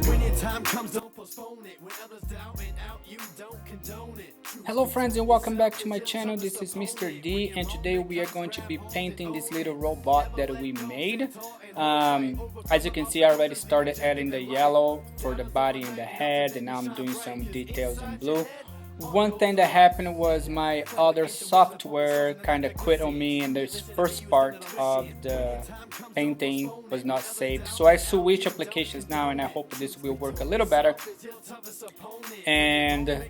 When your time comes, don't postpone it. When others doubt it out, you don't condone it. Hello friends and welcome back to my channel. This is Mr. D and today we are going to be painting this little robot that we made. As you can see, I already started adding the yellow for the body and the head, and now I'm doing some details in blue. One thing that happened was my other software kind of quit on me, and this first part of the painting was not saved. So I switch applications now, and I hope this will work a little better and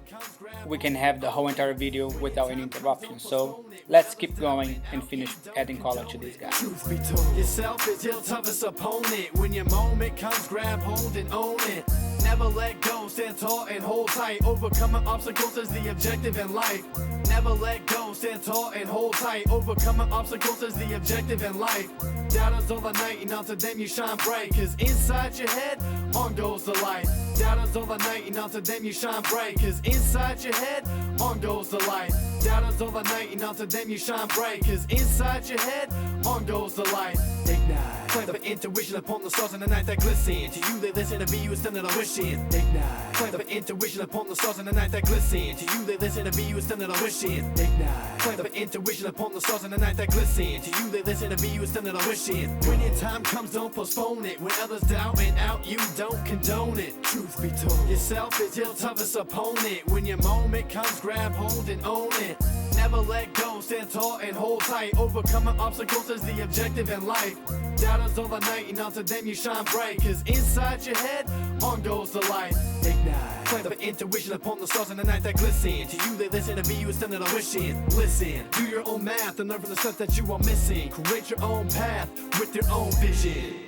we can have the whole entire video without any interruption. So let's keep going and finish adding color to this guy. Truth be told, yourself is your toughest opponent. When your moment comes, grab hold and own it. Never let go, stand tall and hold tight. Overcoming obstacles is the objective in life. Never let go, stand tall and hold tight. Overcoming obstacles is the objective in life. Doubters all the night, and onto them you shine bright. Cause inside your head, on goes the light. Doubters all the night, and onto them you shine bright. Cause inside your head, on goes the light. Doubters all the night, and onto them you shine bright. Cause inside your head, on goes the light. Ignite. Plant the intuition upon the stars in the night that glisten. To you they listen, to be you instead of the wishing. Ignite. Plant the intuition upon the stars in the night that glisten. To you they listen, to be you instead of the wishing. Ignite. Plant the intuition upon the stars in the night that glisten. To you they listen, to be you instead of the wishing. When your time comes, don't postpone it. When others doubt it out, you don't condone it. Truth be told, yourself is your toughest opponent. When your moment comes, grab hold and own it. Never let go, stand tall and hold tight. Overcoming obstacles is the objective in life. Doubters all the night, and onto them you shine bright. Cause inside your head, on goes the light. Ignite. Plant the intuition upon the stars in the night that glisten. To you they listen, to be you instead of the wishing. Listen, do your own math and learn from the stuff that you are missing. Create your own path with your own vision.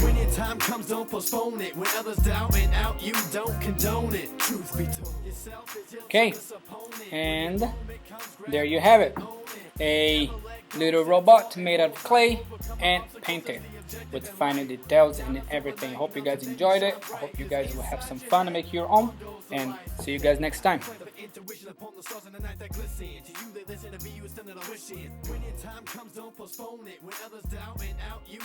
When your time comes, don't postpone it. When others doubt it out, you don't condone it. Truth be told. Okay, and there you have it. A little robot made out of clay and painted with finer details and everything. Hope you guys enjoyed it. I hope you guys will have some fun and make your own. and see you guys next time. Intuition upon the stars in the night that glisten. To you they listen, to me you send it a wishing. When your time comes, don't postpone it. When others doubt and out, you